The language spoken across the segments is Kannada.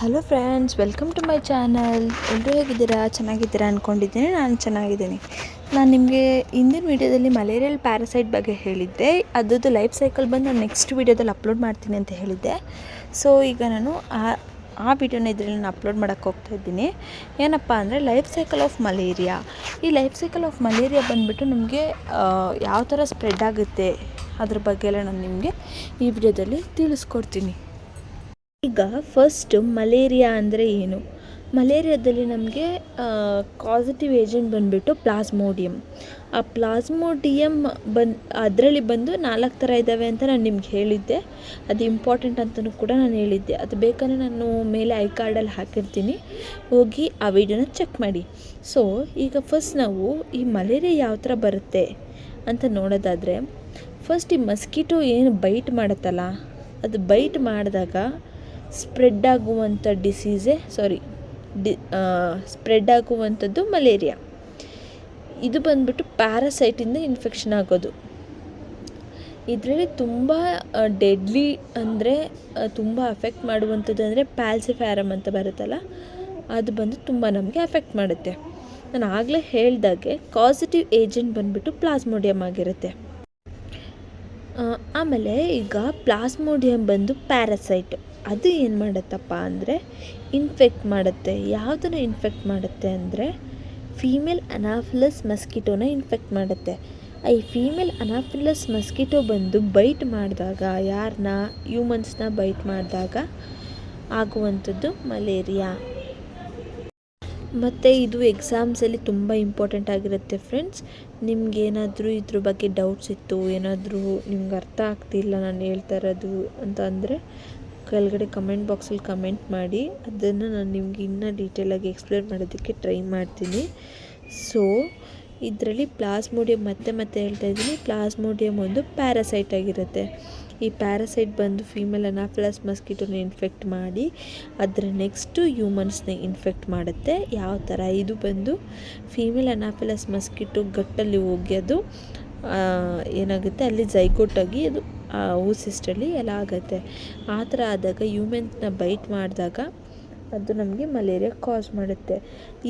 Hello friends, welcome to my channel. ಎಲ್ಲರೂ ಹೇಗಿದ್ದೀರಾ? ಚೆನ್ನಾಗಿದ್ದೀರಾ ಅಂದ್ಕೊಂಡಿದ್ದೀನಿ. ನಾನು ಚೆನ್ನಾಗಿದ್ದೀನಿ. ನಾನು ನಿಮಗೆ ಹಿಂದಿನ ವೀಡಿಯೋದಲ್ಲಿ ಮಲೇರಿಯಲ್ ಪ್ಯಾರಾಸೈಟ್ ಬಗ್ಗೆ ಹೇಳಿದ್ದೆ. ಅದರದ್ದು ಲೈಫ್ ಸೈಕಲ್ ಬಂದು ನಾನು ನೆಕ್ಸ್ಟ್ ವೀಡಿಯೋದಲ್ಲಿ ಅಪ್ಲೋಡ್ ಮಾಡ್ತೀನಿ ಅಂತ ಹೇಳಿದ್ದೆ. ಸೊ ಈಗ ನಾನು ಆ ವಿಡಿಯೋನ ಇದರಲ್ಲಿ ನಾನು ಅಪ್ಲೋಡ್ ಮಾಡೋಕ್ಕೆ ಹೋಗ್ತಾ ಇದ್ದೀನಿ. ಏನಪ್ಪ ಅಂದರೆ ಲೈಫ್ ಸೈಕಲ್ ಆಫ್ ಮಲೇರಿಯಾ. ಈ ಲೈಫ್ ಸೈಕಲ್ ಆಫ್ ಮಲೇರಿಯಾ ಬಂದುಬಿಟ್ಟು ನಮಗೆ ಯಾವ ಥರ ಸ್ಪ್ರೆಡ್ ಆಗುತ್ತೆ ಅದ್ರ ಬಗ್ಗೆ ಎಲ್ಲ ನಾನು ನಿಮಗೆ ಈ ವಿಡಿಯೋದಲ್ಲಿ ತಿಳಿಸ್ಕೊಡ್ತೀನಿ. ಈಗ ಫಸ್ಟು ಮಲೇರಿಯಾ ಅಂದರೆ ಏನು? ಮಲೇರಿಯಾದಲ್ಲಿ ನಮಗೆ ಕಾಸಿಟಿವ್ ಏಜೆಂಟ್ ಬಂದುಬಿಟ್ಟು ಪ್ಲಾಸ್ಮೋಡಿಯಮ್. ಆ ಪ್ಲಾಸ್ಮೋಡಿಯಮ್ ಅದರಲ್ಲಿ ಬಂದು 4 ಥರ ಇದ್ದಾವೆ ಅಂತ ನಾನು ನಿಮ್ಗೆ ಹೇಳಿದ್ದೆ. ಅದು ಇಂಪಾರ್ಟೆಂಟ್ ಅಂತಲೂ ಕೂಡ ನಾನು ಹೇಳಿದ್ದೆ. ಅದು ಬೇಕಾದ್ರೆ ನಾನು ಮೇಲೆ ಐ ಕಾರ್ಡಲ್ಲಿ ಹಾಕಿರ್ತೀನಿ, ಹೋಗಿ ಆ ವಿಡಿಯೋನ ಚೆಕ್ ಮಾಡಿ. ಸೊ ಈಗ ಫಸ್ಟ್ ನಾವು ಈ ಮಲೇರಿಯಾ ಯಾವ ಥರ ಬರುತ್ತೆ ಅಂತ ನೋಡೋದಾದರೆ, ಫಸ್ಟ್ ಈ ಮಸ್ಕಿಟೋ ಏನು ಬೈಟ್ ಮಾಡುತ್ತಲ್ಲ, ಅದು ಬೈಟ್ ಮಾಡಿದಾಗ ಸ್ಪ್ರೆಡ್ ಆಗುವಂಥದ್ದು ಮಲೇರಿಯಾ. ಇದು ಬಂದ್ಬಿಟ್ಟು ಪ್ಯಾರಾಸೈಟಿಂದ ಇನ್ಫೆಕ್ಷನ್ ಆಗೋದು. ಇದರಲ್ಲಿ ತುಂಬ ಡೆಡ್ಲಿ ಅಂದರೆ ತುಂಬ ಅಫೆಕ್ಟ್ ಮಾಡುವಂಥದ್ದು ಅಂದರೆ ಪ್ಯಾಲ್ಸಿಫ್ಯಾರಮ್ ಅಂತ ಬರುತ್ತಲ್ಲ, ಅದು ಬಂದು ತುಂಬ ನಮಗೆ ಅಫೆಕ್ಟ್ ಮಾಡುತ್ತೆ. ನಾನು ಆಗಲೇ ಹೇಳ್ದಾಗೆ ಕಾಸಿಟಿವ್ ಏಜೆಂಟ್ ಬಂದುಬಿಟ್ಟು ಪ್ಲಾಸ್ಮೋಡಿಯಮ್ ಆಗಿರುತ್ತೆ. ಆಮೇಲೆ ಈಗ ಪ್ಲಾಸ್ಮೋಡಿಯಮ್ ಬಂದು ಪ್ಯಾರಾಸೈಟ್. ಅದು ಏನು ಮಾಡುತ್ತಪ್ಪ ಅಂದರೆ ಇನ್ಫೆಕ್ಟ್ ಮಾಡುತ್ತೆ. ಯಾವುದನ್ನು ಇನ್ಫೆಕ್ಟ್ ಮಾಡುತ್ತೆ ಅಂದರೆ ಫೀಮೇಲ್ ಅನಾಫಿಲಸ್ ಮಸ್ಕಿಟೋನ ಇನ್ಫೆಕ್ಟ್ ಮಾಡುತ್ತೆ. ಈ ಫೀಮೇಲ್ ಅನಾಫಿಲಸ್ ಮಸ್ಕಿಟೋ ಬಂದು ಬೈಟ್ ಮಾಡಿದಾಗ, ಯಾರನ್ನ ಹ್ಯೂಮನ್ಸ್ನ ಬೈಟ್ ಮಾಡಿದಾಗ ಆಗುವಂಥದ್ದು ಮಲೇರಿಯಾ. ಮತ್ತು ಇದು ಎಕ್ಸಾಮ್ಸಲ್ಲಿ ತುಂಬ ಇಂಪಾರ್ಟೆಂಟ್ ಆಗಿರುತ್ತೆ ಫ್ರೆಂಡ್ಸ್. ನಿಮ್ಗೇನಾದರೂ ಇದ್ರ ಬಗ್ಗೆ ಡೌಟ್ಸ್ ಇತ್ತು, ಏನಾದರೂ ನಿಮ್ಗೆ ಅರ್ಥ ಆಗ್ತಿಲ್ಲ ನಾನು ಹೇಳ್ತಾ ಇರೋದು ಅಂತ ಅಂದರೆ ಕೆಳಗಡೆ ಕಮೆಂಟ್ ಬಾಕ್ಸಲ್ಲಿ ಕಮೆಂಟ್ ಮಾಡಿ, ಅದನ್ನು ನಾನು ನಿಮ್ಗೆ ಇನ್ನೂ ಡೀಟೇಲಾಗಿ ಎಕ್ಸ್ಪ್ಲೇನ್ ಮಾಡೋದಕ್ಕೆ ಟ್ರೈ ಮಾಡ್ತೀನಿ. ಸೊ ಇದರಲ್ಲಿ ಪ್ಲಾಸ್ಮೋಡಿಯಮ್ ಮತ್ತೆ ಹೇಳ್ತಾ ಇದ್ದೀನಿ, ಪ್ಲಾಸ್ಮೋಡಿಯಮ್ ಒಂದು ಪ್ಯಾರಾಸೈಟ್ ಆಗಿರುತ್ತೆ. ಈ ಪ್ಯಾರಾಸೈಟ್ ಬಂದು ಫೀಮೇಲ್ ಅನಾಫಿಲಸ್ ಮಸ್ಕಿಟೋನ ಇನ್ಫೆಕ್ಟ್ ಮಾಡಿ ಅದರ ನೆಕ್ಸ್ಟು ಹ್ಯೂಮನ್ಸ್ನ ಇನ್ಫೆಕ್ಟ್ ಮಾಡುತ್ತೆ. ಯಾವ ಥರ? ಇದು ಬಂದು ಫೀಮೇಲ್ ಅನಾಫಿಲಸ್ ಮಸ್ಕಿಟೋ ಗಟ್ಟಲ್ಲಿ ಹೋಗಿ ಅದು ಏನಾಗುತ್ತೆ, ಅಲ್ಲಿ ಜೈಗೋಟಾಗಿ ಅದು ಊಸಿಸ್ಟಲ್ಲಿ ಎಲ್ಲ ಆಗುತ್ತೆ. ಆ ಥರ ಆದಾಗ ಹ್ಯೂಮನ್ಸ್ನ ಬೈಟ್ ಮಾಡಿದಾಗ ಅದು ನಮಗೆ ಮಲೇರಿಯಾ ಕಾಸ್ ಮಾಡುತ್ತೆ.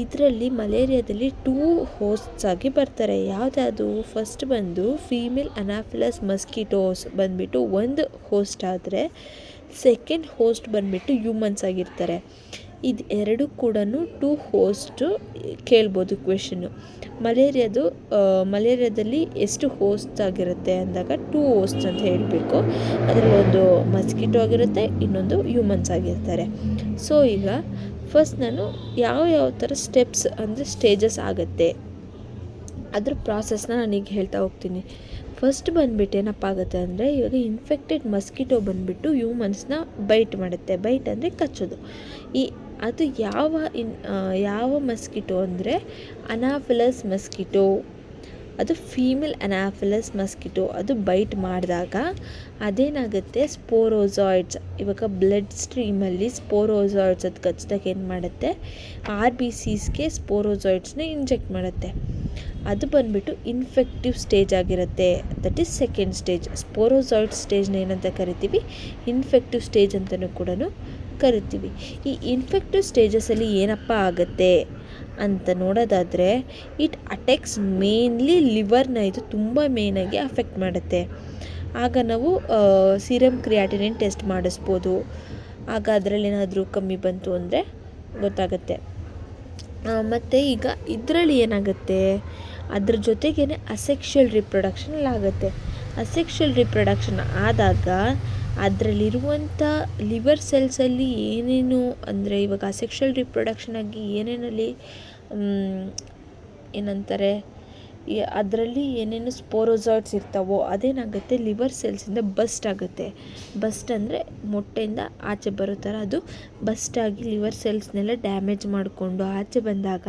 ಇದರಲ್ಲಿ ಮಲೇರಿಯಾದಲ್ಲಿ 2 ಹೋಸ್ಟ್ಸ್ ಆಗಿ ಬರ್ತಾರೆ. ಯಾವುದ್ಯಾವುದು? ಫಸ್ಟ್ ಬಂದು ಫೀಮೇಲ್ ಅನಾಫಿಲಸ್ ಮಸ್ಕಿಟೋಸ್ ಬಂದುಬಿಟ್ಟು ಒಂದು ಹೋಸ್ಟ್ ಆದರೆ, ಸೆಕೆಂಡ್ ಹೋಸ್ಟ್ ಬಂದುಬಿಟ್ಟು ಹ್ಯೂಮನ್ಸ್ ಆಗಿರ್ತಾರೆ. ಇದು ಎರಡು ಕೂಡ 2 ಹೋಸ್ಟು ಕೇಳ್ಬೋದು ಕ್ವೆಶನ್ನು. ಮಲೇರಿಯಾದಲ್ಲಿ ಎಷ್ಟು ಹೋಸ್ಟ್ ಆಗಿರುತ್ತೆ ಅಂದಾಗ 2 ಹೋಸ್ಟ್ ಅಂತ ಹೇಳಬೇಕು. ಅದರಲ್ಲಿ ಒಂದು ಮಸ್ಕಿಟೋ ಆಗಿರುತ್ತೆ, ಇನ್ನೊಂದು ಹ್ಯೂಮನ್ಸ್ ಆಗಿರ್ತಾರೆ. ಸೊ ಈಗ ಫಸ್ಟ್ ನಾನು ಯಾವ ಥರ ಸ್ಟೆಪ್ಸ್ ಅಂದರೆ ಸ್ಟೇಜಸ್ ಆಗುತ್ತೆ ಅದ್ರ ಪ್ರಾಸೆಸ್ನ ನಾನೀಗ ಹೇಳ್ತಾ ಹೋಗ್ತೀನಿ. ಫಸ್ಟ್ ಬಂದುಬಿಟ್ಟು ಏನಪ್ಪ ಆಗುತ್ತೆ ಅಂದರೆ, ಇವಾಗ ಇನ್ಫೆಕ್ಟೆಡ್ ಮಸ್ಕಿಟೋ ಬಂದುಬಿಟ್ಟು ಹ್ಯೂಮನ್ಸ್ನ ಬೈಟ್ ಮಾಡುತ್ತೆ. ಬೈಟ್ ಅಂದರೆ ಕಚ್ಚೋದು. ಅದು ಯಾವ ಮಸ್ಕಿಟೋ ಅಂದರೆ ಅನಾಫಿಲಸ್ ಮಸ್ಕಿಟೋ. ಅದು ಫೀಮೇಲ್ ಅನಾಫಿಲಸ್ ಮಸ್ಕಿಟೋ. ಅದು ಬೈಟ್ ಮಾಡಿದಾಗ ಅದೇನಾಗುತ್ತೆ, ಸ್ಪೋರೋಜಾಯ್ಡ್ಸ್, ಇವಾಗ ಬ್ಲಡ್ ಸ್ಟ್ರೀಮಲ್ಲಿ ಸ್ಪೋರೋಜಾಯ್ಡ್ಸ್ ಅದು ಕಚ್ಚಿದಾಗ ಏನು ಮಾಡುತ್ತೆ, RBCsಗೆ ಸ್ಪೋರೋಜಾಯ್ಡ್ಸ್ನ ಇಂಜೆಕ್ಟ್ ಮಾಡುತ್ತೆ. ಅದು ಬಂದುಬಿಟ್ಟು ಇನ್ಫೆಕ್ಟಿವ್ ಸ್ಟೇಜ್ ಆಗಿರುತ್ತೆ. That is second stage. Sporozoite ಸ್ಟೇಜ್ನ ಏನಂತ ಕರಿತೀವಿ, ಇನ್ಫೆಕ್ಟಿವ್ ಸ್ಟೇಜ್ ಅಂತಲೂ ಕೂಡ ಕರಿತೀವಿ. ಈ ಇನ್ಫೆಕ್ಟಿವ್ ಸ್ಟೇಜಸಲ್ಲಿ ಏನಪ್ಪ ಆಗುತ್ತೆ ಅಂತ ನೋಡೋದಾದರೆ, ಇಟ್ ಅಟ್ಯಾಕ್ಸ್ ಮೇನ್ಲಿ ಲಿವರ್ನ. ಇದು ತುಂಬ ಮೇಯ್ನಾಗಿ ಅಫೆಕ್ಟ್ ಮಾಡುತ್ತೆ. ಆಗ ನಾವು ಸೀರಮ್ ಕ್ರಿಯಾಟಿನಿನ್ ಟೆಸ್ಟ್ ಮಾಡಿಸ್ಬೋದು. ಆಗ ಅದರಲ್ಲಿ ಏನಾದರೂ ಕಮ್ಮಿ ಬಂತು ಅಂದರೆ ಗೊತ್ತಾಗುತ್ತೆ. ಮತ್ತು ಈಗ ಇದರಲ್ಲಿ ಏನಾಗುತ್ತೆ, ಅದ್ರ ಜೊತೆಗೇ ಅಸೆಕ್ಷುವಲ್ ರಿಪ್ರೊಡಕ್ಷನ್ ಆಗುತ್ತೆ. ಅಸೆಕ್ಷುವಲ್ ರಿಪ್ರೊಡಕ್ಷನ್ ಆದಾಗ ಅದರಲ್ಲಿರುವಂಥ ಲಿವರ್ ಸೆಲ್ಸಲ್ಲಿ ಏನೇನು ಅಂದರೆ, ಇವಾಗ ಅಸೆಕ್ಷುವಲ್ ರಿಪ್ರೊಡಕ್ಷನ್ ಆಗಿ ಏನೇನಲ್ಲಿ ಏನಂತಾರೆ, ಅದರಲ್ಲಿ ಏನೇನು ಸ್ಪೋರೋಜಾಯ್ಡ್ಸ್ ಇರ್ತಾವೋ ಅದೇನಾಗುತ್ತೆ, ಲಿವರ್ ಸೆಲ್ಸಿಂದ ಬಸ್ಟ್ ಆಗುತ್ತೆ. ಬಸ್ಟ್ ಅಂದರೆ ಮೊಟ್ಟೆಯಿಂದ ಆಚೆ ಬರೋ ಥರ ಅದು ಬಸ್ಟ್ ಆಗಿ ಲಿವರ್ ಸೆಲ್ಸ್ನೆಲ್ಲ ಡ್ಯಾಮೇಜ್ ಮಾಡಿಕೊಂಡು ಆಚೆ ಬಂದಾಗ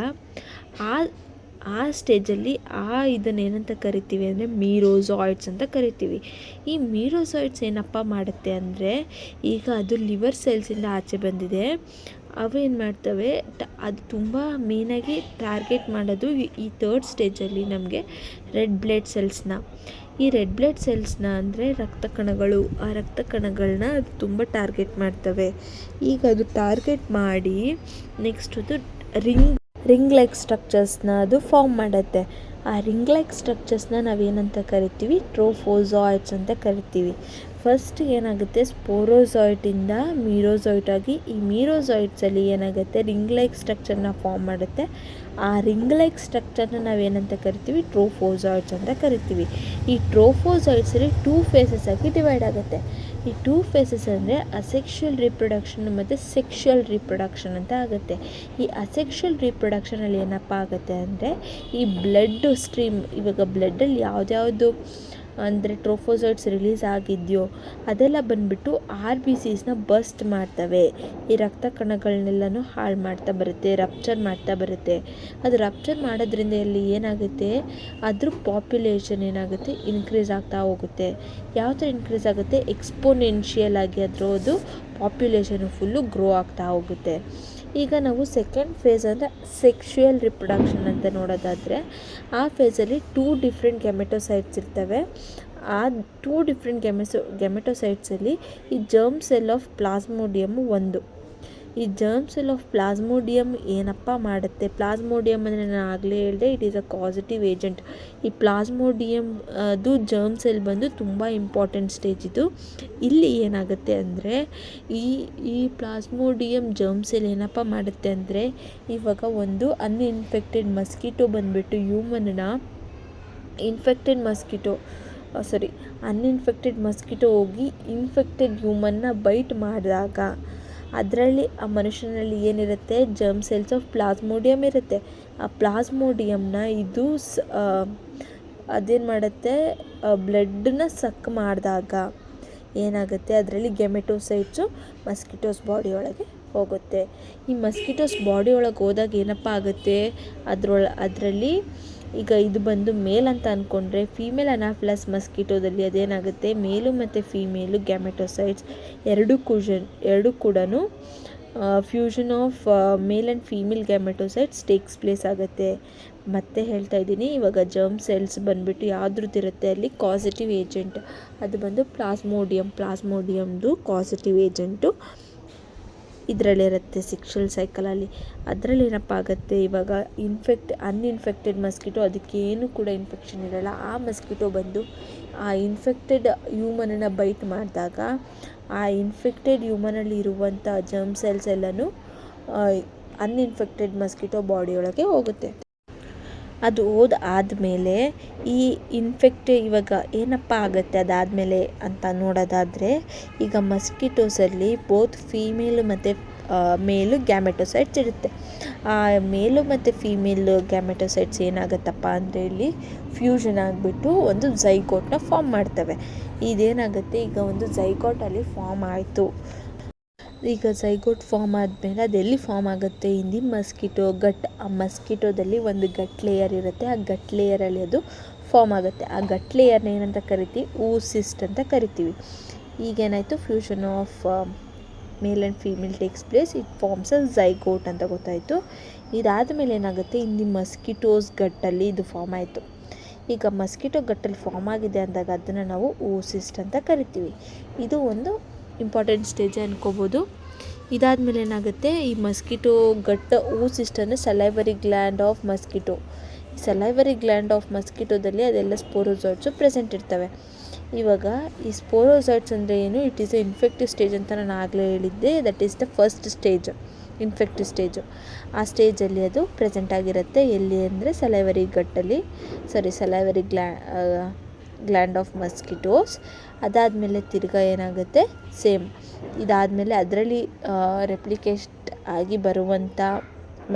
ಆ ಸ್ಟೇಜಲ್ಲಿ ಇದನ್ನೇನಂತ ಕರಿತೀವಿ ಅಂದರೆ ಮೀರೋಸಾಯ್ಡ್ಸ್ ಅಂತ ಕರಿತೀವಿ. ಈ ಮೀರೋಸಾಯ್ಡ್ಸ್ ಏನಪ್ಪ ಮಾಡುತ್ತೆ ಅಂದರೆ, ಈಗ ಅದು ಲಿವರ್ ಸೆಲ್ಸಿಂದ ಆಚೆ ಬಂದಿದೆ, ಅವೇನು ಮಾಡ್ತವೆ, ಅದು ತುಂಬ ಮೇಯ್ನಾಗಿ ಟಾರ್ಗೆಟ್ ಮಾಡೋದು ಈ ಥರ್ಡ್ ಸ್ಟೇಜಲ್ಲಿ ನಮಗೆ ರೆಡ್ ಬ್ಲಡ್ ಸೆಲ್ಸ್ನ. ಈ ರೆಡ್ ಬ್ಲಡ್ ಸೆಲ್ಸ್ನ ಅಂದರೆ ರಕ್ತ ಕಣಗಳು, ಆ ರಕ್ತ ಕಣಗಳನ್ನ ಅದು ತುಂಬ ಟಾರ್ಗೆಟ್ ಮಾಡ್ತವೆ. ಈಗ ಅದು ಟಾರ್ಗೆಟ್ ಮಾಡಿ ನೆಕ್ಸ್ಟ್ ಅದು ರಿಂಗ್ ಲೈಕ್ ಸ್ಟ್ರಕ್ಚರ್ಸ್ನ ಅದು ಫಾರ್ಮ್ ಮಾಡುತ್ತೆ. ಆ ರಿಂಗ್ ಲೈಕ್ ಸ್ಟ್ರಕ್ಚರ್ಸ್ನ ನಾವೇನಂತ ಕರಿತೀವಿ, ಟ್ರೋಫೋಸಾಯ್ಡ್ಸ್ ಅಂತ ಕರಿತೀವಿ. ಫಸ್ಟ್ ಏನಾಗುತ್ತೆ, ಸ್ಪೋರೋಸಾಯ್ಟಿಂದ ಮೀರೋಸಾಯ್ಟ್ ಆಗಿ, ಈ ಮೀರೋಸಾಯ್ಡ್ಸಲ್ಲಿ ಏನಾಗುತ್ತೆ, ರಿಂಗ್ ಲೈಕ್ ಸ್ಟ್ರಕ್ಚರ್ನ ಫಾರ್ಮ್ ಮಾಡುತ್ತೆ. ಆ ರಿಂಗ್ ಲೈಕ್ ಸ್ಟ್ರಕ್ಚರ್ನ ನಾವೇನಂತ ಕರಿತೀವಿ, ಟ್ರೋಫೋಸಾಯ್ಡ್ಸ್ ಅಂತ ಕರಿತೀವಿ. ಈ ಟ್ರೋಫೋಸಾಯ್ಡ್ಸಲ್ಲಿ 2 ಫೇಸಸ್ ಆಗಿ ಡಿವೈಡ್ ಆಗುತ್ತೆ. ಈ 2 ಫೇಸಸ್ ಅಂದರೆ ಅಸೆಕ್ಷುವಲ್ ರಿಪ್ರೊಡಕ್ಷನ್ ಮತ್ತು ಸೆಕ್ಷುವಲ್ ರಿಪ್ರೊಡಕ್ಷನ್ ಅಂತ ಆಗುತ್ತೆ. ಈ ಅಸೆಕ್ಷುವಲ್ ರಿಪ್ರೊಡಕ್ಷನಲ್ಲಿ ಏನಪ್ಪ ಆಗುತ್ತೆ ಅಂದರೆ, ಈ ಬ್ಲಡ್ ಸ್ಟ್ರೀಮ್, ಇವಾಗ ಬ್ಲಡ್ಡಲ್ಲಿ ಯಾವುದ್ಯಾವುದು ಅಂದರೆ ಟ್ರೋಫೋಸಾಯ್ಡ್ಸ್ ರಿಲೀಸ್ ಆಗಿದೆಯೋ ಅದೆಲ್ಲ ಬಂದುಬಿಟ್ಟು RBCsನ ಬರ್ಸ್ಟ್ ಮಾಡ್ತವೆ. ಈ ರಕ್ತ ಕಣಗಳನ್ನೆಲ್ಲನೂ ಹಾಳು ಮಾಡ್ತಾ ಬರುತ್ತೆ, ರಪ್ಚರ್ ಮಾಡ್ತಾ ಬರುತ್ತೆ. ಅದು ರಪ್ಚರ್ ಮಾಡೋದ್ರಿಂದ ಇಲ್ಲಿ ಏನಾಗುತ್ತೆ, ಅದ್ರ ಪಾಪ್ಯುಲೇಷನ್ ಏನಾಗುತ್ತೆ, ಇನ್ಕ್ರೀಸ್ ಆಗ್ತಾ ಹೋಗುತ್ತೆ. ಯಾವ ಥರ ಇನ್ಕ್ರೀಸ್ ಆಗುತ್ತೆ, ಎಕ್ಸ್ಪೋನೆನ್ಷಿಯಲ್ ಆಗಿ ಅದರದ್ದು ಪಾಪ್ಯುಲೇಷನು ಫುಲ್ಲು ಗ್ರೋ ಆಗ್ತಾ ಹೋಗುತ್ತೆ. ಈಗ ನಾವು ಸೆಕೆಂಡ್ ಫೇಸ್ ಅಂದರೆ ಸೆಕ್ಷುವಲ್ ರಿಪ್ರೊಡಕ್ಷನ್ ಅಂತ ನೋಡೋದಾದರೆ, ಆ ಫೇಸಲ್ಲಿ 2 ಡಿಫ್ರೆಂಟ್ ಗೆಮೆಟೋಸೈಟ್ಸ್ ಇರ್ತವೆ. ಆ 2 ಡಿಫ್ರೆಂಟ್ ಗೆಮೆಟೋಸೈಟ್ಸಲ್ಲಿ ಈ ಜರ್ಮ್ ಸೆಲ್ ಆಫ್ ಪ್ಲಾಸ್ಮೋಡಿಯಮ್ ಒಂದು. ಈ ಜರ್ಮ್ ಸೆಲ್ ಆಫ್ ಪ್ಲಾಸ್ಮೋಡಿಯಮ್ ಏನಪ್ಪ ಮಾಡುತ್ತೆ, ಪ್ಲಾಸ್ಮೋಡಿಯಮ್ ಅಂದರೆ ನಾನು ಆಗಲೇ ಹೇಳಿದೆ, it is a causative agent. ಈ ಪ್ಲಾಸ್ಮೋಡಿಯಮ್ ಅದು ಜರ್ಮ್ ಸೆಲ್ ಬಂದು ತುಂಬ ಇಂಪಾರ್ಟೆಂಟ್ ಸ್ಟೇಜ್ ಇದು. ಇಲ್ಲಿ ಏನಾಗುತ್ತೆ ಅಂದರೆ, ಈ ಪ್ಲಾಸ್ಮೋಡಿಯಮ್ ಜರ್ಮ್ ಸೆಲ್ ಏನಪ್ಪ ಮಾಡುತ್ತೆ ಅಂದರೆ, ಇವಾಗ ಒಂದು ಅನ್ಇನ್ಫೆಕ್ಟೆಡ್ ಮಸ್ಕಿಟೋ ಬಂದುಬಿಟ್ಟು ಅನ್ಇನ್ಫೆಕ್ಟೆಡ್ ಮಸ್ಕಿಟೋ ಹೋಗಿ ಇನ್ಫೆಕ್ಟೆಡ್ ಹ್ಯೂಮನ್ನ ಬೈಟ್ ಮಾಡಿದಾಗ ಅದರಲ್ಲಿ ಆ ಮನುಷ್ಯನಲ್ಲಿ ಏನಿರುತ್ತೆ, ಜರ್ಮ್ ಸೆಲ್ಸ್ ಆಫ್ ಪ್ಲಾಸ್ಮೋಡಿಯಮ್ ಇರುತ್ತೆ. ಆ ಪ್ಲಾಸ್ಮೋಡಿಯಮ್ನ ಇದು ಅದೇನು ಮಾಡುತ್ತೆ, ಬ್ಲಡ್ಡನ್ನ ಸಕ್ ಮಾಡಿದಾಗ ಏನಾಗುತ್ತೆ, ಅದರಲ್ಲಿ ಗೆಮೆಟೋಸೈಟ್ಸು ಮಸ್ಕಿಟೋಸ್ ಬಾಡಿ ಒಳಗೆ ಹೋಗುತ್ತೆ. ಈ ಮಸ್ಕಿಟೋಸ್ ಬಾಡಿ ಒಳಗೆ ಹೋದಾಗ ಏನಪ್ಪ ಆಗುತ್ತೆ, ಅದರಲ್ಲಿ ಈಗ ಇದು ಬಂದು ಮೇಲ್ ಅಂತ ಅಂದ್ಕೊಂಡ್ರೆ, ಫೀಮೇಲ್ ಅನಾಫಿಲಸ್ ಮಸ್ಕಿಟೋದಲ್ಲಿ ಅದೇನಾಗುತ್ತೆ, ಮೇಲು ಮತ್ತು ಫೀಮೇಲು ಗ್ಯಾಮೆಟೋಸೈಟ್ಸ್ ಎರಡೂ ಕೂಡ fusion of male and female gametocytes takes place ಆಗುತ್ತೆ. ಮತ್ತೆ ಹೇಳ್ತಾ ಇದ್ದೀನಿ, ಇವಾಗ ಜರ್ಮ್ ಸೆಲ್ಸ್ ಬಂದುಬಿಟ್ಟು ಯಾವುದ್ರದ್ದು ಇರುತ್ತೆ, ಅಲ್ಲಿ ಕಾಸಿಟಿವ್ ಏಜೆಂಟ್, ಅದು ಬಂದು ಪ್ಲಾಸ್ಮೋಡಿಯಮ್ದು ಕಾಸಿಟಿವ್ ಏಜೆಂಟು ಇದರಲ್ಲಿರುತ್ತೆ ಸೆಕ್ಷುವಲ್ ಸೈಕಲಲ್ಲಿ. ಅದರಲ್ಲಿ ಏನಪ್ಪ ಆಗುತ್ತೆ, ಇವಾಗ ಅನ್ಇನ್ಫೆಕ್ಟೆಡ್ ಮಸ್ಕಿಟೋ, ಅದಕ್ಕೇನು ಕೂಡ ಇನ್ಫೆಕ್ಷನ್ ಇರೋಲ್ಲ. ಆ ಮಸ್ಕಿಟೋ ಬಂದು ಆ ಇನ್ಫೆಕ್ಟೆಡ್ ಹ್ಯೂಮನನ್ನು ಬೈಟ್ ಮಾಡಿದಾಗ ಆ ಇನ್ಫೆಕ್ಟೆಡ್ ಹ್ಯೂಮನಲ್ಲಿ ಇರುವಂಥ ಜರ್ಮ್ ಸೆಲ್ಸ್ ಎಲ್ಲನೂ ಅನ್ಇನ್ಫೆಕ್ಟೆಡ್ ಮಸ್ಕಿಟೋ ಬಾಡಿಯೊಳಗೆ ಹೋಗುತ್ತೆ. ಅದು ಆದಮೇಲೆ ಈ ಇವಾಗ ಏನಪ್ಪ ಆಗುತ್ತೆ ಅದಾದಮೇಲೆ ಅಂತ ನೋಡೋದಾದರೆ, ಈಗ ಮಸ್ಕಿಟೋಸಲ್ಲಿ ಬೋತ್ ಫೀಮೇಲು ಮತ್ತು ಮೇಲು ಗ್ಯಾಮೆಟೋಸೈಟ್ಸ್ ಇರುತ್ತೆ. ಆ ಮೇಲು ಮತ್ತು ಫೀಮೇಲ್ ಗ್ಯಾಮೆಟೋಸೈಟ್ಸ್ ಏನಾಗುತ್ತಪ್ಪ ಅಂದರೆ, ಇಲ್ಲಿ ಫ್ಯೂಷನ್ ಆಗಿಬಿಟ್ಟು ಒಂದು ಝೈಗೋಟ್ನ ಫಾರ್ಮ್ ಮಾಡ್ತವೆ. ಇದೇನಾಗುತ್ತೆ, ಈಗ ಒಂದು ಝೈಗೋಟಲ್ಲಿ ಫಾರ್ಮ್ ಆಯಿತು. ಈಗ ಝೈಗೋಟ್ ಫಾರ್ಮ್ ಆದಮೇಲೆ ಅದೆಲ್ಲಿ ಫಾರ್ಮ್ ಆಗುತ್ತೆ, ಹಿಂದಿನ ಮಸ್ಕಿಟೋ ಆ ಮಸ್ಕಿಟೋದಲ್ಲಿ ಒಂದು ಗಟ್ ಲೇಯರ್ ಇರುತ್ತೆ. ಆ ಗಟ್ ಲೇಯರಲ್ಲಿ ಅದು ಫಾರ್ಮ್ ಆಗುತ್ತೆ. ಆ ಗಟ್ ಲೇಯರ್ನ ಏನಂತ ಕರಿತೀವಿ, oocyst ಅಂತ ಕರಿತೀವಿ. ಈಗೇನಾಯಿತು, fusion of male and female takes place, it forms a zygote ಅಂತ ಗೊತ್ತಾಯಿತು. ಇದಾದಮೇಲೆ ಏನಾಗುತ್ತೆ, ಹಿಂದಿನ ಮಸ್ಕಿಟೋಸ್ ಗಟ್ಟಲ್ಲಿ ಇದು ಫಾರ್ಮ್ ಆಯಿತು. ಈಗ ಮಸ್ಕಿಟೋ ಗಟ್ಟಲ್ಲಿ ಫಾರ್ಮ್ ಆಗಿದೆ ಅಂದಾಗ ಅದನ್ನು ನಾವು oocyst ಅಂತ ಕರಿತೀವಿ. ಇದು ಒಂದು ಇಂಪಾರ್ಟೆಂಟ್ ಸ್ಟೇಜ್ ಅನ್ಕೋಬೋದು. ಇದಾದಮೇಲೆ ಏನಾಗುತ್ತೆ, ಈ ಮಸ್ಕಿಟೋ oocyst ಅಂದರೆ ಸಲೈವರಿ ಗ್ಲ್ಯಾಂಡ್ ಆಫ್ ಮಸ್ಕಿಟೋ. ಈ ಸಲೈವರಿ ಗ್ಲ್ಯಾಂಡ್ ಆಫ್ ಮಸ್ಕಿಟೋದಲ್ಲಿ ಅದೆಲ್ಲ ಸ್ಪೋರೋಸಾಯ್ಡ್ಸು ಪ್ರೆಸೆಂಟ್ ಇರ್ತವೆ. ಇವಾಗ ಈ ಸ್ಪೋರೋಸಾಯ್ಡ್ಸ್ ಅಂದರೆ ಏನು, it is A infective stage ಅಂತ ನಾನು ಆಗಲೇ ಹೇಳಿದ್ದೆ. That is the first stage, infective stage. ಆ ಸ್ಟೇಜಲ್ಲಿ ಅದು ಪ್ರೆಸೆಂಟ್ ಆಗಿರುತ್ತೆ. ಎಲ್ಲಿ ಅಂದರೆ ಸಲೈವರಿ ಗ್ಲ್ಯಾಂಡ್ ಆಫ್ ಮಸ್ಕಿಟೋಸ್. ಅದಾದಮೇಲೆ ತಿರ್ಗಾ ಏನಾಗುತ್ತೆ, ಸೇಮ್ ಇದಾದಮೇಲೆ ಅದರಲ್ಲಿ ರೆಪ್ಲಿಕೇಟ್ ಆಗಿ ಬರುವಂಥ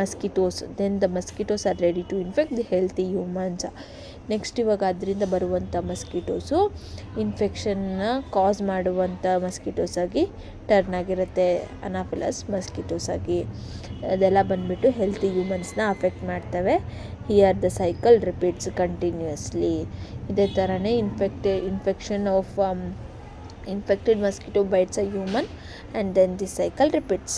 mosquitoes, then the mosquitoes are ready to infect the healthy humans. Next ಇವಾಗ ಅದರಿಂದ ಬರುವಂಥ ಮಸ್ಕಿಟೋಸು ಇನ್ಫೆಕ್ಷನ್ನ ಕಾಸ್ ಮಾಡುವಂಥ ಮಸ್ಕಿಟೋಸ್ ಆಗಿ ಟರ್ನ್ ಆಗಿರುತ್ತೆ, ಅನಾಫಿಲಸ್ ಮಸ್ಕಿಟೋಸ್ ಆಗಿ. ಅದೆಲ್ಲ ಬಂದುಬಿಟ್ಟು ಹೆಲ್ತಿ ಹ್ಯೂಮನ್ಸ್ನ ಅಫೆಕ್ಟ್ ಮಾಡ್ತವೆ. Here the cycle repeats continuously. ಇದೇ ಥರನೇ infection of infected mosquito bites a human and then the cycle repeats.